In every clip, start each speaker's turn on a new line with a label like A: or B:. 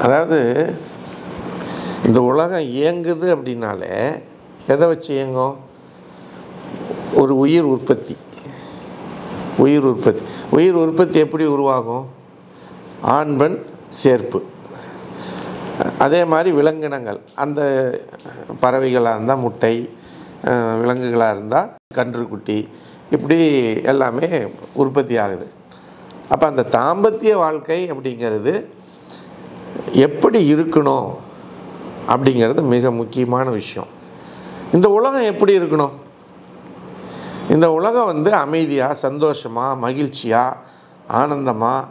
A: அதாவது இந்த உலகம் இயங்குது அப்படின்னாலே எதை வச்சு இயங்கும்? ஒரு உயிர் உற்பத்தி. உயிர் உற்பத்தி எப்படி உருவாகும்? ஆண் பெண் சேர்ப்பு. அதே மாதிரி விலங்கினங்கள், அந்த பறவைகளாக இருந்தால் முட்டை, விலங்குகளாக இருந்தால் கன்றுக்குட்டி, இப்படி எல்லாமே உற்பத்தி ஆகுது. அப்போ அந்த தாம்பத்திய வாழ்க்கை அப்படிங்கிறது எப்படி இருக்கணும் அப்படிங்கிறது மிக முக்கியமான விஷயம். இந்த உலகம் எப்படி இருக்கணும்? இந்த உலகம் அமைதியாக, சந்தோஷமாக, மகிழ்ச்சியாக, ஆனந்தமாக,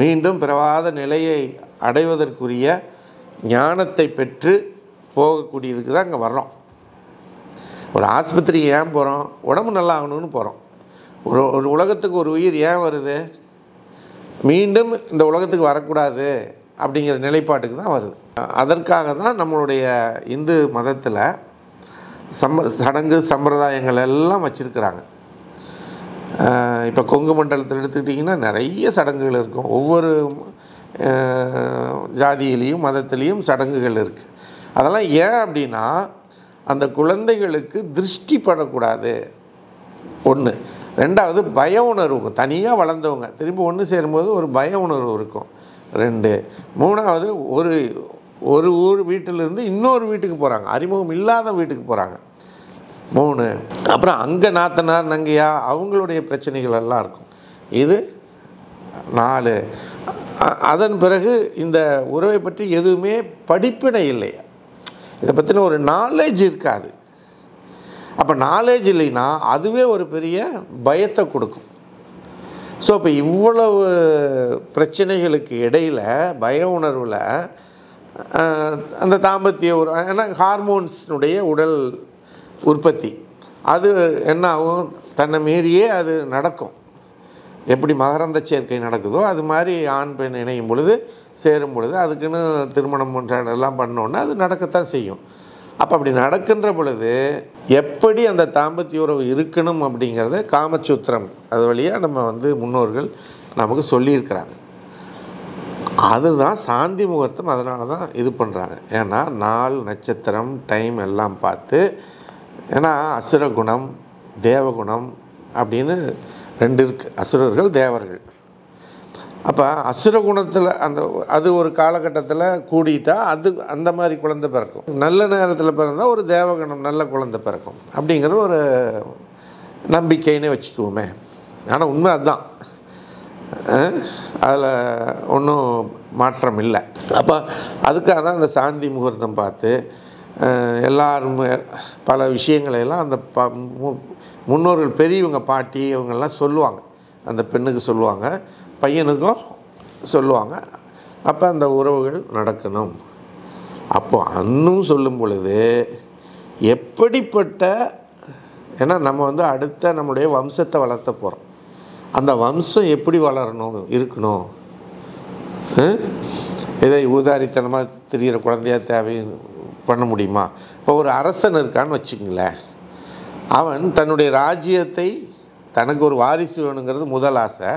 A: மீண்டும் பிறவாத நிலையை அடைவதற்குரிய ஞானத்தை பெற்று போகக்கூடியதுக்கு தான் இங்கே வர்றோம். ஒரு ஆஸ்பத்திரிக்கு ஏன் போகிறோம்? உடம்பு நல்லா ஆகணும்னு போகிறோம். ஒரு உலகத்துக்கு ஒரு உயிர் ஏன் வருது? மீண்டும் இந்த உலகத்துக்கு வரக்கூடாது அப்படிங்கிற நிலைப்பாட்டுக்கு தான் வருது. அதற்காக தான் நம்மளுடைய இந்து மதத்தில் சடங்கு சம்பிரதாயங்கள் எல்லாம் வச்சுருக்கிறாங்க. இப்போ கொங்கு மண்டலத்தில் எடுத்துக்கிட்டிங்கன்னா நிறைய சடங்குகள் இருக்கும். ஒவ்வொரு ஜாதியிலையும் மதத்துலேயும் சடங்குகள் இருக்குது. அதெல்லாம் ஏன் அப்படின்னா அந்த குழந்தைகளுக்கு திருஷ்டி படக்கூடாது. ஒன்று. ரெண்டாவது, பய உணர்வு. தனியாக வளர்ந்தவங்க திரும்பி ஒன்று சேரும்போது ஒரு பய உணர்வு இருக்கும். 2. மூணாவது, ஒரு ஊர் வீட்டிலேருந்து இன்னொரு வீட்டுக்கு போகிறாங்க, அறிமுகம் இல்லாத வீட்டுக்கு போகிறாங்க. 3. அப்புறம் அங்கே நாத்தனார் நங்கையா அவங்களுடைய பிரச்சனைகள் எல்லாம் இருக்கும். இது 4. அதன் பிறகு இந்த உறவை பற்றி எதுவுமே படிப்பினை இல்லை. இதை பற்றின ஒரு நாலேஜ் இருக்காது. அப்போ நாலேஜ் இல்லைன்னா அதுவே ஒரு பெரிய பயத்தை கொடுக்கும். ஸோ இப்போ இவ்வளவு பிரச்சனைகளுக்கு இடையில் பய உணர்வில் அந்த தாம்பத்திய ஏன்னா ஹார்மோன்ஸினுடைய உடல் உற்பத்தி அது என்ன ஆகும்? தன்னை மீறியே அது நடக்கும். எப்படி மகரந்த சேர்க்கை நடக்குதோ அது மாதிரி ஆண் பெண் இணையும் பொழுது, சேரும் பொழுது, அதுக்குன்னு திருமணம் எல்லாம் பண்ணோன்னா அது நடக்கத்தான் செய்யும். அப்போ அப்படி நடக்கின்ற பொழுது எப்படி அந்த தாம்பத்திய உறவு இருக்கணும் அப்படிங்கிறத காமசூத்திரம் அது வழியாக நம்ம முன்னோர்கள் நமக்கு சொல்லியிருக்கிறாங்க. அதுதான் சாந்தி முகூர்த்தம். அதனால தான் இது பண்ணுறாங்க. ஏன்னா நாள், நட்சத்திரம், டைம் எல்லாம் பார்த்து. ஏன்னா அசுரகுணம், தேவகுணம் அப்படின்னு 2 இருக்குது. அசுரர்கள், தேவர்கள். அப்போ அசுரகுணத்தில் அது ஒரு காலகட்டத்தில் கூடிட்டா அந்த மாதிரி குழந்தை பிறக்கும். நல்ல நேரத்தில் பிறந்தால் ஒரு தேவகுணம் நல்ல குழந்தை பிறக்கும் அப்படிங்கிறது ஒரு நம்பிக்கைன்னு வச்சுக்குவோமே. ஆனால் உண்மை அதுதான். அதில் ஒன்றும் மாற்றம் இல்லை. அப்போ அதுக்காக தான் அந்த சாந்தி முகூர்த்தம் பார்த்து எல்லாரும் பல விஷயங்களையெல்லாம் அந்த முன்னோர்கள் பெரியவங்க, பாட்டி இவங்கெல்லாம் சொல்லுவாங்க. அந்த பெண்ணுக்கு சொல்லுவாங்க, பையனுக்கும் சொல்லுவாங்க. அப்போ அந்த உறவுகள் நடக்கணும். அப்போ அன்னும் சொல்லும் பொழுது எப்படிப்பட்ட, ஏன்னா நம்ம அடுத்த நம்முடைய வம்சத்தை வளர்த்த போகிறோம். அந்த வம்சம் எப்படி வளரணும், இருக்கணும். இதை ஊதாரித்தனமாக தெரிகிற குழந்தையா தேவை பண்ண முடியுமா? இப்போ ஒரு அரசன் இருக்கான்னு வச்சுக்கங்களேன். அவன் தன்னுடைய ராஜ்யத்தை, தனக்கு ஒரு வாரிசு வேணுங்கிறது முதல் ஆசை.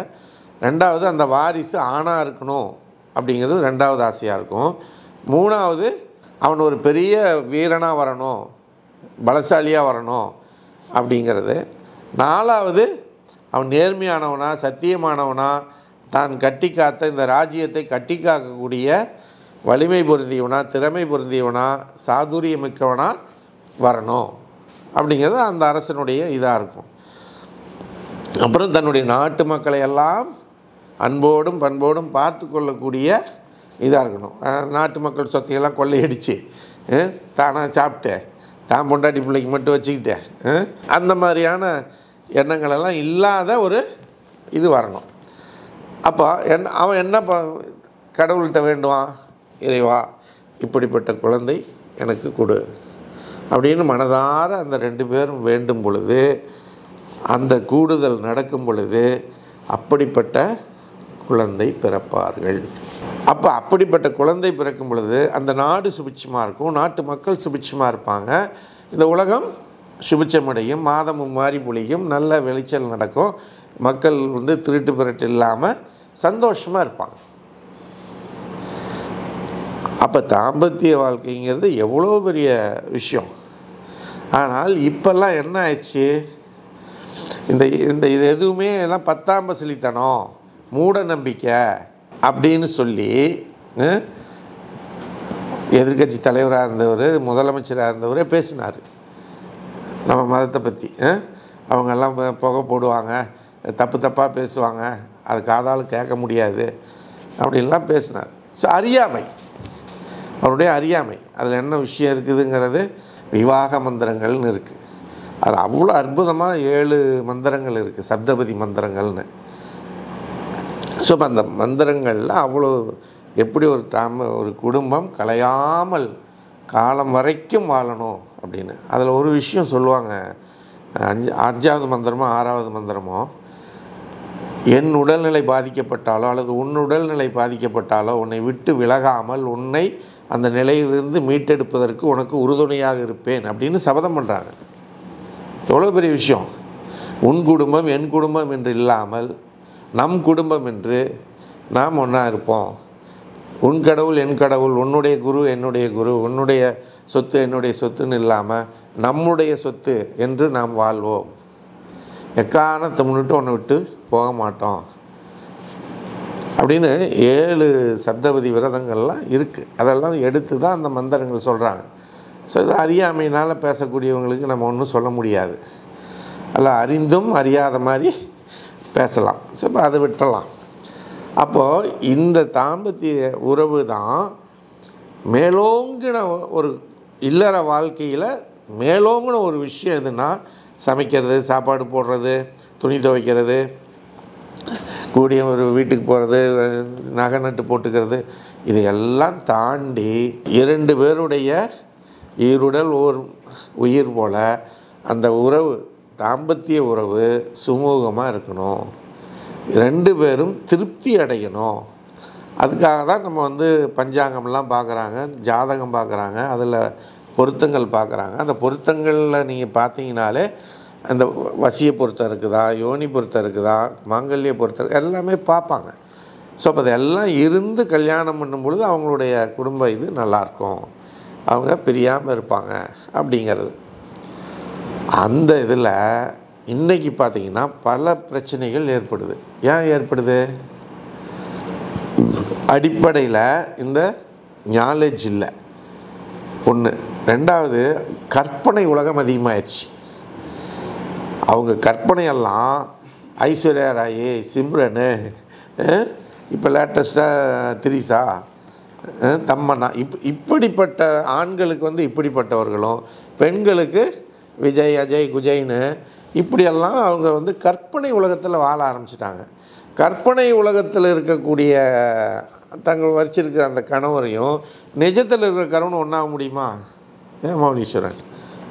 A: 2வது, அந்த வாரிசு ஆணாக இருக்கணும் அப்படிங்கிறது 2வது ஆசையாக இருக்கும். 3வது, அவன் ஒரு பெரிய வீரனாக வரணும், பலசாலியாக வரணும் அப்படிங்கிறது. 4வது, அவன் நேர்மையானவனா, சத்தியமானவனா, தான் கட்டி காத்த இந்த ராஜ்யத்தை கட்டி காக்கக்கூடிய வலிமை பொருந்தியவனா, திறமை பொருந்தியவனா, சாதுரியமிக்கவனா வரணும் அப்படிங்கிறது அந்த அரசனுடைய இதாக இருக்கும். அப்புறம் தன்னுடைய நாட்டு மக்களை எல்லாம் அன்போடும் பண்போடும் பார்த்து கொள்ளக்கூடிய இதாக இருக்கணும். நாட்டு மக்கள் சொத்தையெல்லாம் கொள்ளையடித்து தானாக சாப்பிட்டு தான் பொண்டாட்டி பிள்ளைக்கு மட்டும் வச்சுக்கிட்டேன் அந்த மாதிரியான எண்ணங்களெல்லாம் இல்லாத ஒரு இது வரணும். அப்போ அவன் என்ன கடவுள்கிட்ட வேண்டுவான்? இறைவா, இப்படிப்பட்ட குழந்தை எனக்கு கொடு அப்படின்னு மனதார அந்த 2 பேரும் வேண்டும் பொழுது, அந்த கூடுதல் நடக்கும் பொழுது அப்படிப்பட்ட குழந்தை பிறப்பார்கள். அப்போ அப்படிப்பட்ட குழந்தை பிறக்கும் பொழுது அந்த நாடு சுபிட்சமாக இருக்கும், நாட்டு மக்கள் சுபிட்சமாக இருப்பாங்க, இந்த உலகம் சுபிட்சமடையும், மாதமும் மாறி பொழியும், நல்ல விளைச்சல் நடக்கும், மக்கள் திருட்டு பிறட்டு இல்லாமல் சந்தோஷமாக இருப்பாங்க. அப்போ தாம்பத்திய வாழ்க்கைங்கிறது எவ்வளோ பெரிய விஷயம். ஆனால் இப்போல்லாம் என்ன ஆயிடுச்சு, இந்த இந்த இது எதுவுமே எல்லாம் பத்தாம்பசிலித்தனம், மூட நம்பிக்கை அப்படின்னு சொல்லி எதிர்கட்சி தலைவராக இருந்தவர், முதலமைச்சராக இருந்தவரே பேசினார் நம்ம மதத்தை பற்றி. அவங்கெல்லாம் புகை போடுவாங்க, தப்பு தப்பாக பேசுவாங்க, அது காதால் கேட்க முடியாது அப்படின்லாம் பேசினார். ஸோ அறியாமை, அவருடைய அறியாமை. அதில் என்ன விஷயம் இருக்குதுங்கிறது விவாக மந்திரங்கள்னு இருக்குது. அதில் அவ்வளோ அற்புதமாக 7 மந்திரங்கள் இருக்குது, சப்தபதி மந்திரங்கள்னு. ஸோ அந்த மந்திரங்களில் அவ்வளோ எப்படி ஒரு குடும்பம் கலையாமல் காலம் வரைக்கும் வாழணும் அப்படின்னு. அதில் ஒரு விஷயம் சொல்லுவாங்க, 5வது மந்திரமோ 6வது மந்திரமோ, என் உடல்நிலை பாதிக்கப்பட்டாலோ அல்லது உன் உடல்நிலை பாதிக்கப்பட்டாலோ உன்னை விட்டு விலகாமல் உன்னை அந்த நிலையிலிருந்து மீட்டெடுப்பதற்கு உனக்கு உறுதுணையாக இருப்பேன் அப்படின்னு சபதம் பண்ணுறாங்க. எவ்வளோ பெரிய விஷயம். உன் குடும்பம் என் குடும்பம் என்று இல்லாமல் நம் குடும்பம் என்று நாம் ஒன்றா இருப்போம். உன் கடவுள் என் கடவுள், உன்னுடைய குரு என்னுடைய குரு, உன்னுடைய சொத்து என்னுடைய சொத்துன்னு இல்லாமல் நம்முடைய சொத்து என்று நாம் வாழ்வோம். எக்காரணத்தை முன்னிட்டு உன்னை விட்டு போக மாட்டோம் அப்படின்னு 7 சப்தபதி விரதங்கள்லாம் இருக்குது. அதெல்லாம் எடுத்து தான் அந்த மந்திரங்கள் சொல்கிறாங்க. ஸோ இது அறியாமையினால் பேசக்கூடியவங்களுக்கு நம்ம ஒன்றும் சொல்ல முடியாது. அல்ல அறிந்தும் அறியாத மாதிரி பேசலாம். ஸோ இப்போ அதை விட்டுறலாம். அப்போது இந்த தாம்பத்திய உறவு தான் மேலோங்கின ஒரு இல்லற வாழ்க்கையில் மேலோங்கின ஒரு விஷயம். எதுனா சமைக்கிறது, சாப்பாடு போடுறது, துணி துவைக்கிறது, கூடிய ஒரு வீட்டுக்கு போகிறது, நகை நட்டு போட்டுக்கிறது, இது எல்லாம் தாண்டி 2 பேருடைய ஈருடல் ஓர் உயிர் போல் அந்த உறவு, தாம்பத்திய உறவு சுமூகமாக இருக்கணும். 2 பேரும் திருப்தி அடையணும். அதுக்காக தான் நம்ம பஞ்சாங்கம்லாம் பார்க்குறாங்க, ஜாதகம் பார்க்குறாங்க, அதில் பொருத்தங்கள் பார்க்குறாங்க. அந்த பொருத்தங்களில் நீங்கள் பார்த்தீங்கனாலே அந்த வசிய பொருத்தம் இருக்குதா, யோனி பொருத்தம் இருக்குதா, மாங்கல்ய பொருத்தம் எல்லாமே பார்ப்பாங்க. ஸோ அப்போ அதெல்லாம் இருந்து கல்யாணம் பண்ணும் பொழுது அவங்களுடைய குடும்ப இது நல்லாயிருக்கும், அவங்க பிரியாமல் இருப்பாங்க அப்படிங்கிறது. அந்த இதில் இன்றைக்கி பார்த்திங்கன்னா பல பிரச்சனைகள் ஏற்படுது. ஏன் ஏற்படுது? அடிப்படையில் இந்த நாலேஜ் இல்லை, ஒன்று. 2வது கற்பனை உலகம் அதிகமாகிடுச்சு. அவங்க கற்பனையெல்லாம் ஐஸ்வர்யா ராய், சிம்ரனு, இப்போ லேட்டஸ்ட்டாக திரிசா, தம்மண்ணா, இப்படிப்பட்ட ஆண்களுக்கு இப்படிப்பட்டவர்களும், பெண்களுக்கு விஜய், அஜய், குஜைன்னு இப்படியெல்லாம் அவங்க கற்பனை உலகத்தில் வாழ ஆரம்பிச்சிட்டாங்க. கற்பனை உலகத்தில் இருக்கக்கூடிய தங்கள் வச்சிருக்கிற அந்த கணவரையும் நிஜத்தில் இருக்கிற கணவன் ஒன்றாக முடியுமா? ஏன் மௌலீஸ்வரன்,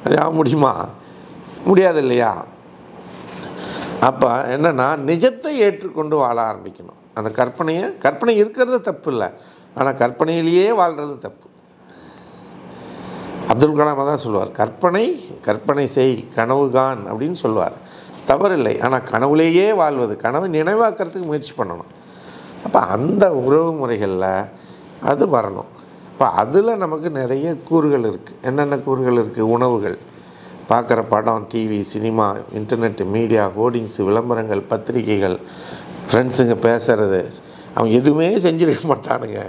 A: அது ஆக முடியுமா? முடியாது இல்லையா? அப்போ என்னென்னா நிஜத்தை ஏற்றுக்கொண்டு வாழ ஆரம்பிக்கணும். அந்த கற்பனை இருக்கிறது தப்பு இல்லை, ஆனால் கற்பனையிலேயே வாழ்கிறது தப்பு. அப்துல் கலாம் தான் சொல்லுவார், கற்பனை செய், கனவு கான் அப்படின்னு சொல்லுவார். தவறில்லை, ஆனால் கனவுலேயே வாழ்வது, கனவை நினைவாக்கிறதுக்கு முயற்சி பண்ணணும். அப்போ அந்த உறவு முறைகளில் அது வரணும். இப்போ அதில் நமக்கு நிறைய கூறுகள் இருக்குது. என்னென்ன கூறுகள் இருக்குது? உணவுகள், பார்க்குற படம், டிவி, சினிமா, இன்டர்நெட்டு, மீடியா, ஹோர்டிங்ஸு, விளம்பரங்கள், பத்திரிகைகள், ஃப்ரெண்ட்ஸுங்க பேசுகிறது. அவன் எதுவுமே செஞ்சிருக்க மாட்டானுங்க,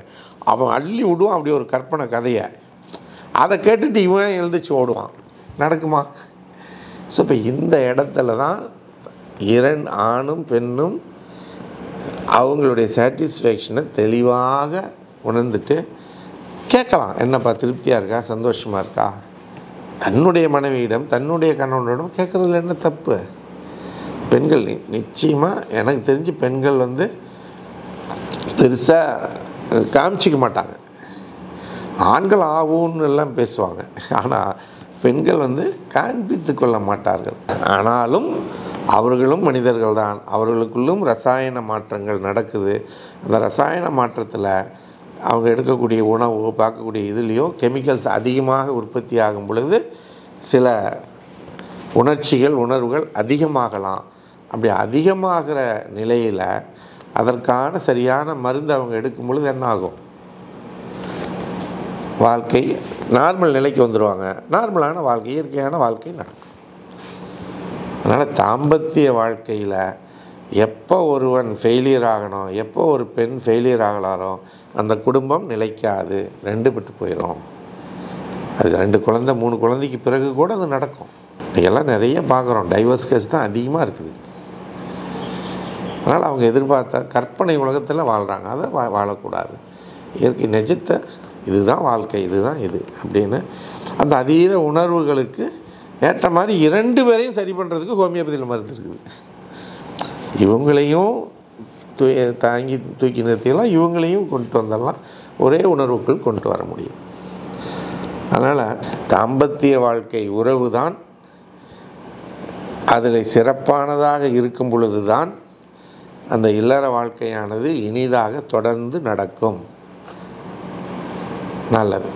A: அவன் அள்ளி விடுவான் அப்படி ஒரு கற்பனை கதையை. அதை கேட்டுட்டு இவன் எழுந்திரிச்சு ஓடுவான். நடக்குமா? ஸோ இப்போ இந்த இடத்துல தான் 2 ஆணும் பெண்ணும் அவங்களுடைய சாட்டிஸ்ஃபேக்ஷனை தெளிவாக உணர்ந்துட்டு கேட்கலாம். என்னப்பா திருப்தியாக இருக்கா, சந்தோஷமாக இருக்கா? தன்னுடைய மனைவியிடம், தன்னுடைய கணவனிடம் கேட்குறதுல என்ன தப்பு? பெண்கள் நிச்சயமாக எனக்கு தெரிஞ்சு பெண்கள் பெருசாக காமிச்சிக்க மாட்டாங்க. ஆண்கள் ஆகும்னு எல்லாம் பேசுவாங்க, ஆனால் பெண்கள் காண்பித்து கொள்ள மாட்டார்கள். ஆனாலும் அவர்களும் மனிதர்கள் தான், அவர்களுக்குள்ளும் ரசாயன மாற்றங்கள் நடக்குது. அந்த ரசாயன மாற்றத்தில் அவங்க எடுக்கக்கூடிய உணவு, பார்க்கக்கூடிய இதுலேயோ கெமிக்கல்ஸ் அதிகமாக உற்பத்தி ஆகும் பொழுது சில உணர்ச்சிகள், உணர்வுகள் அதிகமாகலாம். அப்படி அதிகமாகிற நிலையில் அதற்கான சரியான மருந்து அவங்க எடுக்கும் பொழுது என்ன ஆகும்? வாழ்க்கை நார்மல் நிலைக்கு வந்துடுவாங்க. நார்மலான வாழ்க்கை, இயற்கையான வாழ்க்கை நடக்கும். அதனால் தாம்பத்திய வாழ்க்கையில் எப்போ ஒருவன் ஃபெயிலியர் ஆகணும், எப்போ ஒரு பெண் ஃபெயிலியர் ஆகலாரோ அந்த குடும்பம் நிலைக்காது, 2 விட்டு போயிடும். அது 2 குழந்தை 3 குழந்தைக்கு பிறகு கூட அது நடக்கும். இன்றைக்கெல்லாம் நிறைய பார்க்குறோம், டைவர்ஸ் கேஸ் தான் அதிகமாக இருக்குது. அதனால் அவங்க எதிர்பார்த்த கற்பனை உலகத்தில் வாழ்கிறாங்க, அதை வாழக்கூடாது. இயற்கை நிஜத்தை இதுதான் வாழ்க்கை, இதுதான் இது அப்படின்னு அந்த அதீத உணர்வுகளுக்கு ஏற்ற மாதிரி 2 பேரையும் சரி பண்ணுறதுக்கு ஹோமியோபதியில் மருந்து இருக்குது. இவங்களையும் தாங்கி தூக்கி நிறுத்திடலாம், இவங்களையும் கொண்டு வந்துடலாம், ஒரே உணர்வுக்குள் கொண்டு வர முடியும். அதனால் தாம்பத்திய வாழ்க்கை உறவு தான் அதில் சிறப்பானதாக இருக்கும் பொழுது தான் அந்த இல்லற வாழ்க்கையானது இனிதாக தொடர்ந்து நடக்கும். நல்லது.